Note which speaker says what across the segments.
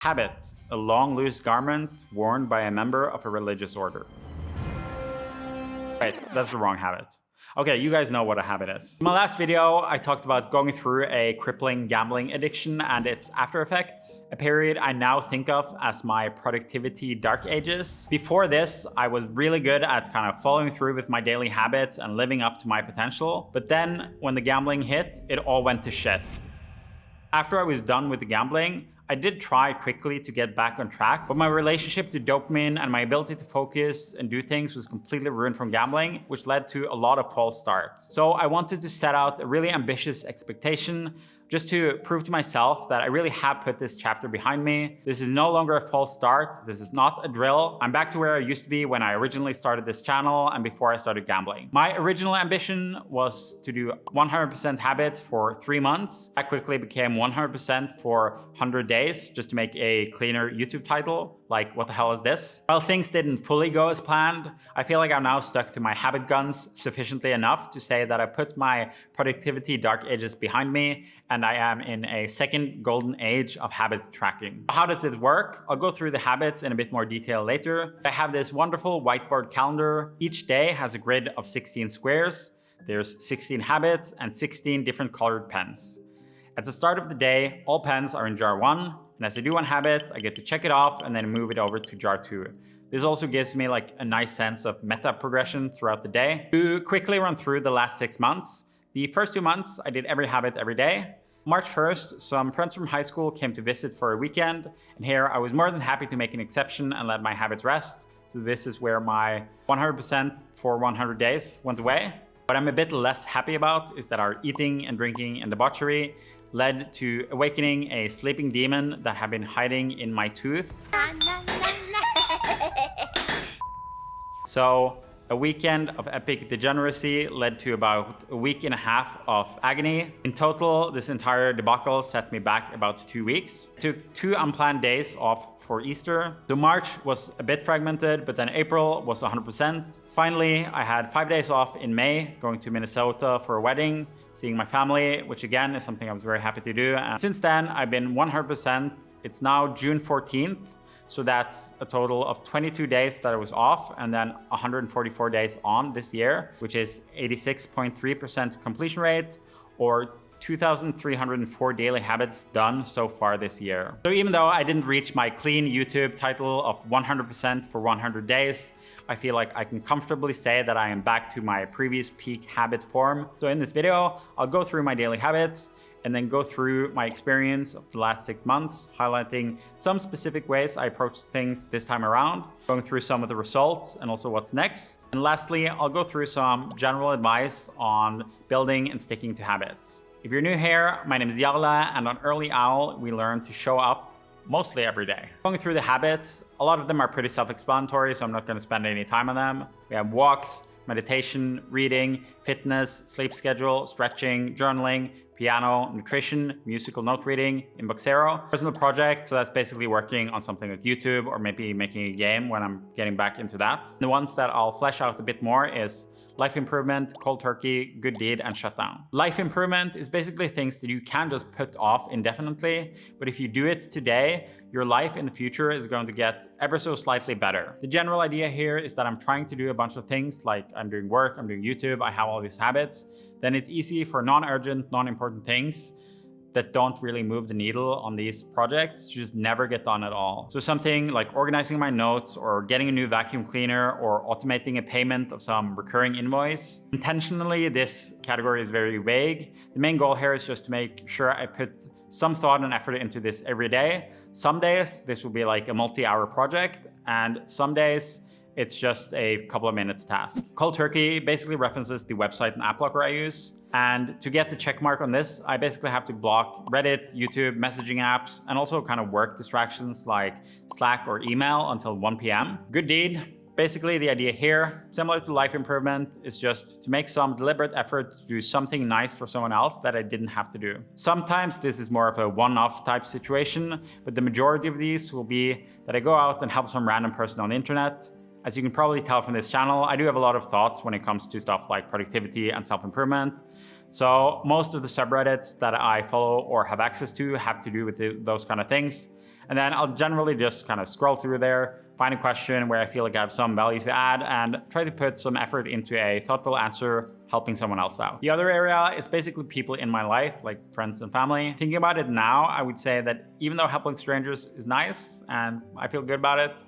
Speaker 1: Habit, a long loose garment worn by a member of a religious order. Wait, that's the wrong habit. Okay, you guys know what a habit is. In my last video, I talked about going through a crippling gambling addiction and its after effects, a period I now think of as my productivity dark ages. Before this, I was really good at kind of following through with my daily habits and living up to my potential. But then when the gambling hit, it all went to shit. After I was done with the gambling, I did try quickly to get back on track, but my relationship to dopamine and my ability to focus and do things was completely ruined from gambling, which led to a lot of false starts. So I wanted to set out a really ambitious expectation just to prove to myself that I really have put this chapter behind me. This is no longer a false start. This is not a drill. I'm back to where I used to be when I originally started this channel and before I started gambling. My original ambition was to do 100% habits for 3 months. That quickly became 100% for 100 days, just to make a cleaner YouTube title. Like, what the hell is this? While things didn't fully go as planned, I feel like I'm now stuck to my habit guns sufficiently enough to say that I put my productivity dark ages behind me and I am in a second golden age of habit tracking. How does it work? I'll go through the habits in a bit more detail later. I have this wonderful whiteboard calendar. Each day has a grid of 16 squares. There's 16 habits and 16 different colored pens. At the start of the day, all pens are in jar 1. And as I do one habit, I get to check it off and then move it over to jar 2. This also gives me like a nice sense of meta progression throughout the day. To quickly run through the last 6 months, the first 2 months, I did every habit every day. March 1st, some friends from high school came to visit for a weekend, and here I was more than happy to make an exception and let my habits rest. So this is where my 100% for 100 days went away. What I'm a bit less happy about is that our eating and drinking and debauchery led to awakening a sleeping demon that had been hiding in my tooth. So a weekend of epic degeneracy led to about a week and a half of agony. In total, this entire debacle set me back about 2 weeks. I took 2 unplanned days off for Easter. So March was a bit fragmented, but then April was 100%. Finally, I had 5 days off in May, going to Minnesota for a wedding, seeing my family, which again is something I was very happy to do. And since then, I've been 100%. It's now June 14th. So that's a total of 22 days that I was off and then 144 days on this year, which is 86.3% completion rate or 2,304 daily habits done so far this year. So even though I didn't reach my clean YouTube title of 100% for 100 days, I feel like I can comfortably say that I am back to my previous peak habit form. So in this video, I'll go through my daily habits and then go through my experience of the last 6 months, highlighting some specific ways I approached things this time around, going through some of the results and also what's next. And lastly, I'll go through some general advice on building and sticking to habits. If you're new here, my name is Jarle, and on Early Owl, we learn to show up mostly every day. Going through the habits, a lot of them are pretty self-explanatory, so I'm not going to spend any time on them. We have walks, meditation, reading, fitness, sleep schedule, stretching, journaling, piano, nutrition, musical note reading, Inboxero, personal project, so that's basically working on something like YouTube or maybe making a game when I'm getting back into that. The ones that I'll flesh out a bit more is life improvement, cold turkey, good deed, and shutdown. Life improvement is basically things that you can just put off indefinitely, but if you do it today, your life in the future is going to get ever so slightly better. The general idea here is that I'm trying to do a bunch of things, like I'm doing work, I'm doing YouTube, I have all these habits. Then it's easy for non-urgent, non-important things that don't really move the needle on these projects to just never get done at all. So something like organizing my notes or getting a new vacuum cleaner or automating a payment of some recurring invoice. Intentionally, this category is very vague. The main goal here is just to make sure I put some thought and effort into this every day. Some days, this will be like a multi-hour project, and some days, it's just a couple of minutes task. Cold turkey basically references the website and app blocker I use. And to get the check mark on this, I basically have to block Reddit, YouTube, messaging apps, and also kind of work distractions like Slack or email until 1 p.m. Good deed. Basically, the idea here, similar to life improvement, is just to make some deliberate effort to do something nice for someone else that I didn't have to do. Sometimes this is more of a one-off type situation, but the majority of these will be that I go out and help some random person on the internet. As you can probably tell from this channel, I do have a lot of thoughts when it comes to stuff like productivity and self-improvement. So most of the subreddits that I follow or have access to have to do with those kind of things. And then I'll generally just kind of scroll through there, find a question where I feel like I have some value to add, and try to put some effort into a thoughtful answer, helping someone else out. The other area is basically people in my life, like friends and family. Thinking about it now, I would say that even though helping strangers is nice and I feel good about it,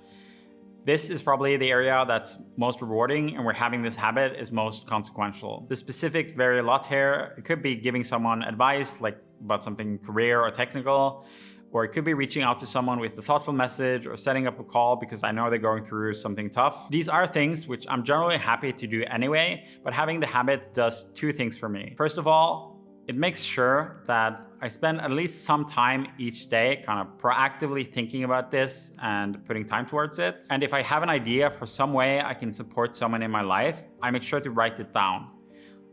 Speaker 1: this is probably the area that's most rewarding and where having this habit is most consequential. The specifics vary a lot here. It could be giving someone advice, like about something career or technical, or it could be reaching out to someone with a thoughtful message or setting up a call because I know they're going through something tough. These are things which I'm generally happy to do anyway, but having the habit does two things for me. First of all, it makes sure that I spend at least some time each day kind of proactively thinking about this and putting time towards it. And if I have an idea for some way I can support someone in my life, I make sure to write it down.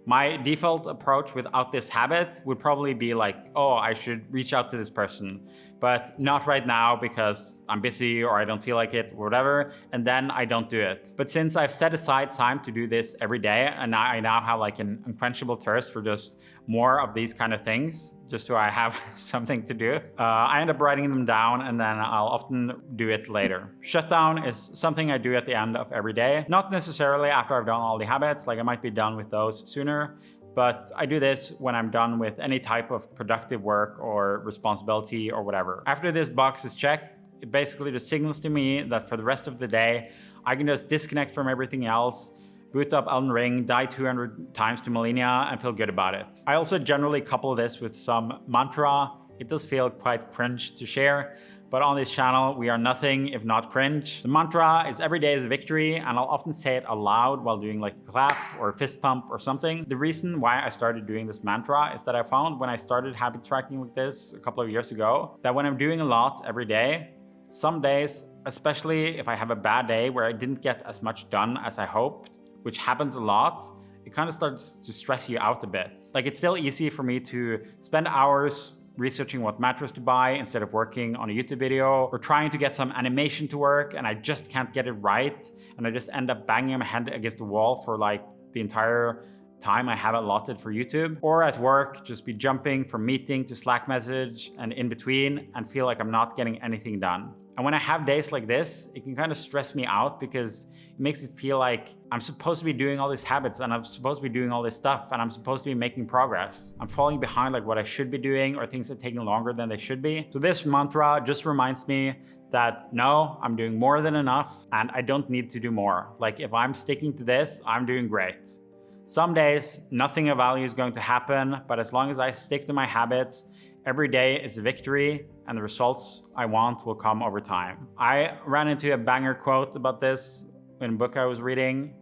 Speaker 1: My default approach without this habit would probably be like, oh, I should reach out to this person, but not right now because I'm busy or I don't feel like it or whatever, and then I don't do it. But since I've set aside time to do this every day, and I now have like an unquenchable thirst for just more of these kind of things, just so I have something to do, I end up writing them down and then I'll often do it later. Shutdown is something I do at the end of every day, not necessarily after I've done all the habits, like I might be done with those sooner, but I do this when I'm done with any type of productive work or responsibility or whatever. After this box is checked, it basically just signals to me that for the rest of the day, I can just disconnect from everything else, boot up Elden Ring, die 200 times to Millennia, and feel good about it. I also generally couple this with some mantra. It does feel quite cringe to share, but on this channel, we are nothing if not cringe. The mantra is every day is a victory, and I'll often say it aloud while doing like a clap or a fist pump or something. The reason why I started doing this mantra is that I found when I started habit tracking like this a couple of years ago, that when I'm doing a lot every day, some days, especially if I have a bad day where I didn't get as much done as I hoped, which happens a lot, it kind of starts to stress you out a bit. Like it's still easy for me to spend hours researching what mattress to buy instead of working on a YouTube video, or trying to get some animation to work and I just can't get it right, and I just end up banging my head against the wall for like the entire time I have allotted for YouTube. Or at work, just be jumping from meeting to Slack message and in between and feel like I'm not getting anything done. And when I have days like this, it can kind of stress me out because it makes it feel like I'm supposed to be doing all these habits and I'm supposed to be doing all this stuff and I'm supposed to be making progress. I'm falling behind like what I should be doing, or things are taking longer than they should be. So this mantra just reminds me that no, I'm doing more than enough and I don't need to do more. Like if I'm sticking to this, I'm doing great. Some days, nothing of value is going to happen, but as long as I stick to my habits, every day is a victory and the results I want will come over time. I ran into a banger quote about this in a book I was reading.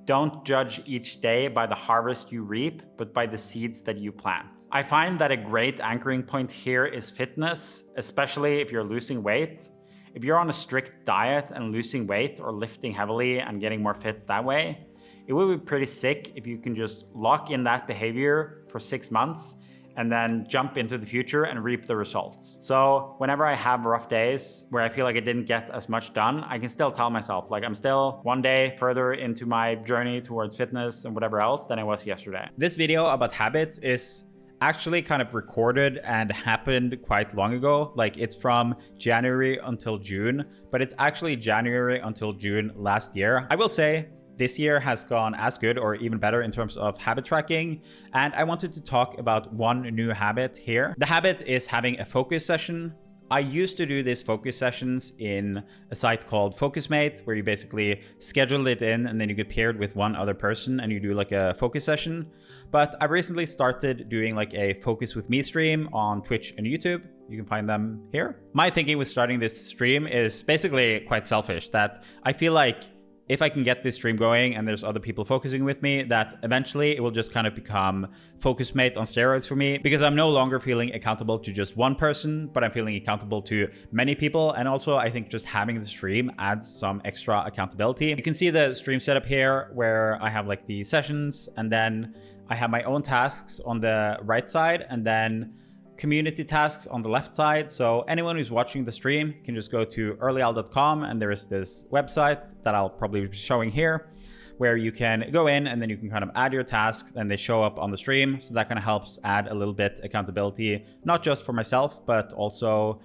Speaker 1: Don't judge each day by the harvest you reap, but by the seeds that you plant. I find that a great anchoring point here is fitness, especially if you're losing weight. If you're on a strict diet and losing weight or lifting heavily and getting more fit that way, it would be pretty sick if you can just lock in that behavior for 6 months and then jump into the future and reap the results. So whenever I have rough days where I feel like I didn't get as much done, I can still tell myself, like I'm still one day further into my journey towards fitness and whatever else than I was yesterday.
Speaker 2: This video about habits is actually kind of recorded and happened quite long ago. Like it's from January until June, but it's actually January until June last year. I will say, this year has gone as good or even better in terms of habit tracking. And I wanted to talk about one new habit here. The habit is having a focus session. I used to do these focus sessions in a site called Focusmate, where you basically schedule it in and then you get paired with one other person and you do like a focus session. But I recently started doing like a Focus with Me stream on Twitch and YouTube. You can find them here. My thinking with starting this stream is basically quite selfish, that I feel like if I can get this stream going and there's other people focusing with me, that eventually it will just kind of become Focusmate on steroids for me, because I'm no longer feeling accountable to just one person, but I'm feeling accountable to many people. And also I think just having the stream adds some extra accountability. You can see the stream setup here where I have like the sessions, and then I have my own tasks on the right side, and then community tasks on the left side. So anyone who's watching the stream can just go to earlyal.com, and there is this website that I'll probably be showing here, where you can go in and then you can kind of add your tasks and they show up on the stream. So that kind of helps add a little bit accountability, not just for myself, but also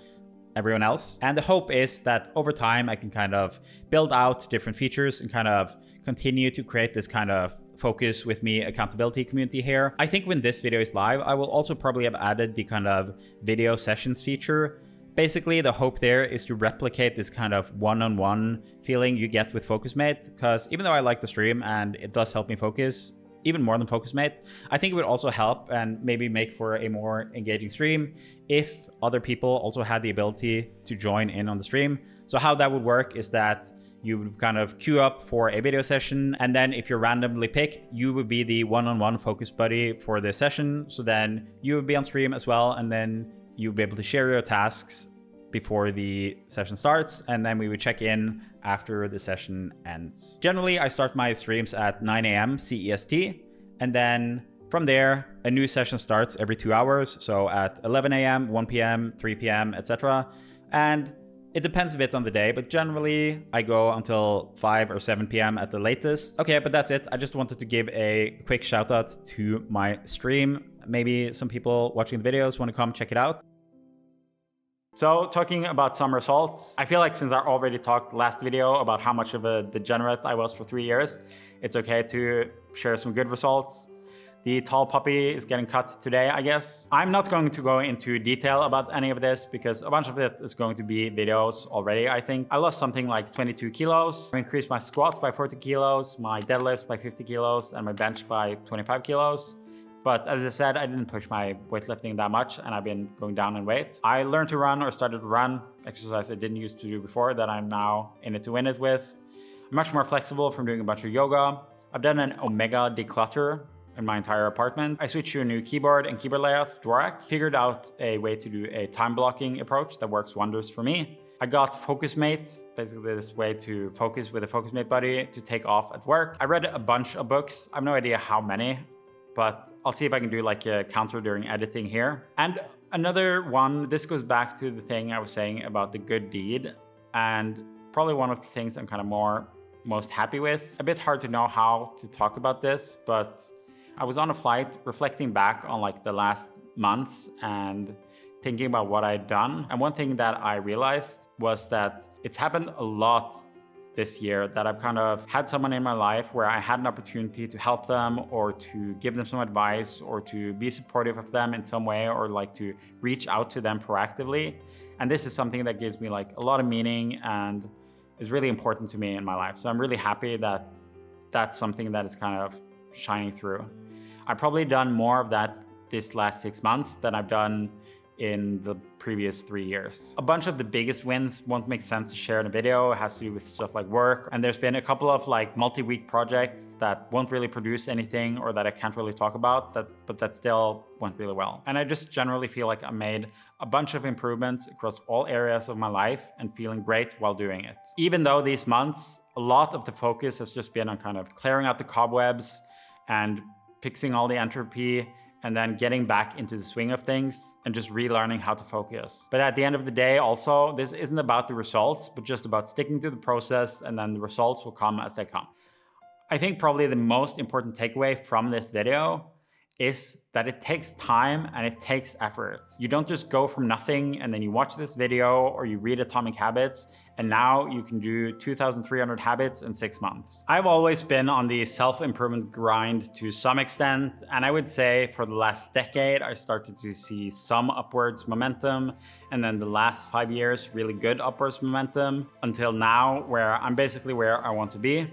Speaker 2: everyone else. And the hope is that over time I can kind of build out different features and kind of continue to create this kind of focus with me accountability community here. I think when this video is live, I will also probably have added the kind of video sessions feature. Basically, the hope there is to replicate this kind of one-on-one feeling you get with FocusMate, because even though I like the stream and it does help me focus, even more than FocusMate, I think it would also help and maybe make for a more engaging stream if other people also had the ability to join in on the stream. So how that would work is that you would kind of queue up for a video session, and then if you're randomly picked, you would be the one-on-one focus buddy for the session. So then you would be on stream as well, and then you'll be able to share your tasks before the session starts, and then we would check in after the session ends. Generally, I start my streams at 9 a.m. CEST, and then from there, a new session starts every 2 hours. So at 11 a.m., 1 p.m., 3 p.m., etc. And it depends a bit on the day, but generally I go until 5 or 7 p.m. at the latest. Okay, but that's it. I just wanted to give a quick shout out to my stream. Maybe some people watching the videos want to come check it out.
Speaker 1: So talking about some results, I feel like since I already talked last video about how much of a degenerate I was for 3 years, it's okay to share some good results. The tall puppy is getting cut today, I guess. I'm not going to go into detail about any of this because a bunch of it is going to be videos already, I think. I lost something like 22 kilos. I increased my squats by 40 kilos, my deadlifts by 50 kilos, and my bench by 25 kilos. But as I said, I didn't push my weightlifting that much, and I've been going down in weight. I learned to run or started to run, exercise I didn't used to do before that I'm now in it to win it with. I'm much more flexible from doing a bunch of yoga. I've done an omega declutter in my entire apartment. I switched to a new keyboard and keyboard layout, Dvorak. Figured out a way to do a time blocking approach that works wonders for me. I got FocusMate, basically this way to focus with a FocusMate buddy to take off at work. I read a bunch of books. I have no idea how many, but I'll see if I can do like a counter during editing here. And another one, this goes back to the thing I was saying about the good deed, and probably one of the things I'm kind of most happy with. A bit hard to know how to talk about this, but I was on a flight reflecting back on like the last months and thinking about what I'd done. And one thing that I realized was that it's happened a lot this year that I've kind of had someone in my life where I had an opportunity to help them or to give them some advice or to be supportive of them in some way or like to reach out to them proactively. And this is something that gives me like a lot of meaning and is really important to me in my life. So I'm really happy that that's something that is kind of shining through. I've probably done more of that this last 6 months than I've done in the previous 3 years. A bunch of the biggest wins won't make sense to share in a video. It has to do with stuff like work. And there's been a couple of like multi-week projects that won't really produce anything or that I can't really talk about, but that still went really well. And I just generally feel like I made a bunch of improvements across all areas of my life and feeling great while doing it. Even though these months, a lot of the focus has just been on kind of clearing out the cobwebs and fixing all the entropy, and then getting back into the swing of things and just relearning how to focus. But at the end of the day, also, this isn't about the results, but just about sticking to the process, and then the results will come as they come. I think probably the most important takeaway from this video is that it takes time and it takes effort. You don't just go from nothing and then you watch this video or you read Atomic Habits and now you can do 2,300 habits in 6 months. I've always been on the self-improvement grind to some extent, and I would say for the last decade I started to see some upwards momentum, and then the last 5 years really good upwards momentum until now where I'm basically where I want to be.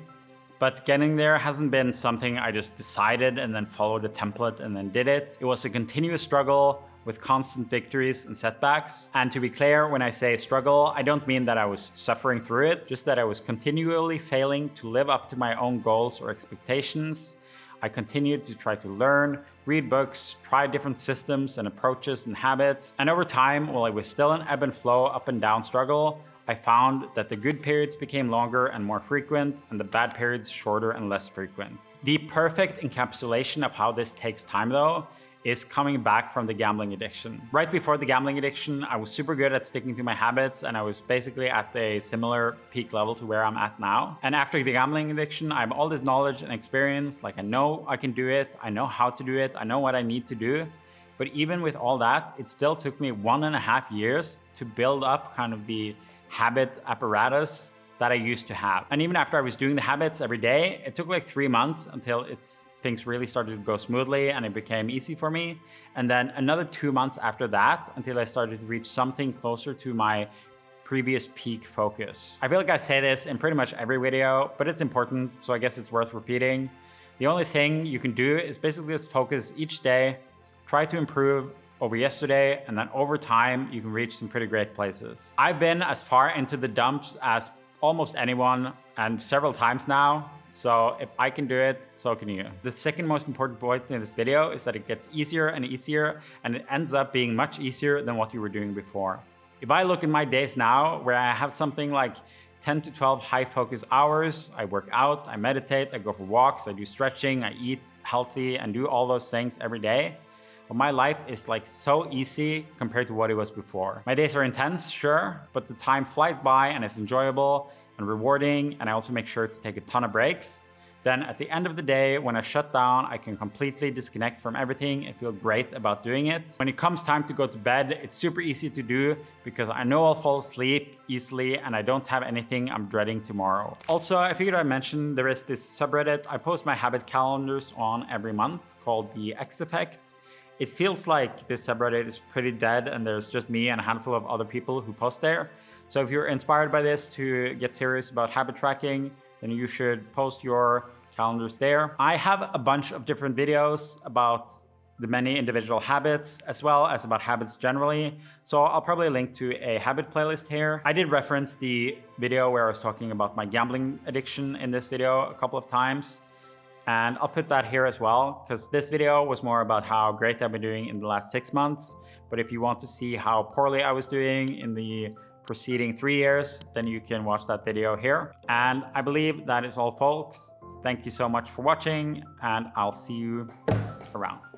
Speaker 1: But getting there hasn't been something I just decided and then followed a template and then did it. It was a continuous struggle with constant victories and setbacks. And to be clear, when I say struggle, I don't mean that I was suffering through it, just that I was continually failing to live up to my own goals or expectations. I continued to try to learn, read books, try different systems and approaches and habits. And over time, while I was still an ebb and flow, up and down struggle, I found that the good periods became longer and more frequent, and the bad periods shorter and less frequent. The perfect encapsulation of how this takes time, though, is coming back from the gambling addiction. Right before the gambling addiction, I was super good at sticking to my habits, and I was basically at a similar peak level to where I'm at now. And after the gambling addiction, I have all this knowledge and experience, like I know I can do it, I know how to do it, I know what I need to do. But even with all that, it still took me 1.5 years to build up kind of the habit apparatus that I used to have. And even after I was doing the habits every day, it took like 3 months until things really started to go smoothly and it became easy for me. And then another 2 months after that until I started to reach something closer to my previous peak focus. I feel like I say this in pretty much every video, but it's important, so I guess it's worth repeating. The only thing you can do is basically just focus each day, try to improve over yesterday, and then over time, you can reach some pretty great places. I've been as far into the dumps as almost anyone, and several times now. So if I can do it, so can you. The second most important point in this video is that it gets easier and easier, and it ends up being much easier than what you were doing before. If I look at my days now, where I have something like 10 to 12 high focus hours, I work out, I meditate, I go for walks, I do stretching, I eat healthy, and do all those things every day. But my life is like so easy compared to what it was before. My days are intense, sure, but the time flies by and it's enjoyable and rewarding, and I also make sure to take a ton of breaks. Then at the end of the day, when I shut down, I can completely disconnect from everything and feel great about doing it. When it comes time to go to bed, it's super easy to do because I know I'll fall asleep easily and I don't have anything I'm dreading tomorrow. Also, I figured I'd mention there is this subreddit I post my habit calendars on every month called the X Effect. It feels like this subreddit is pretty dead and there's just me and a handful of other people who post there. So if you're inspired by this to get serious about habit tracking, then you should post your calendars there. I have a bunch of different videos about the many individual habits, as well as about habits generally. So I'll probably link to a habit playlist here. I did reference the video where I was talking about my gambling addiction in this video a couple of times. And I'll put that here as well, because this video was more about how great I've been doing in the last 6 months. But if you want to see how poorly I was doing in the preceding 3 years, then you can watch that video here. And I believe that is all, folks. Thank you so much for watching, and I'll see you around.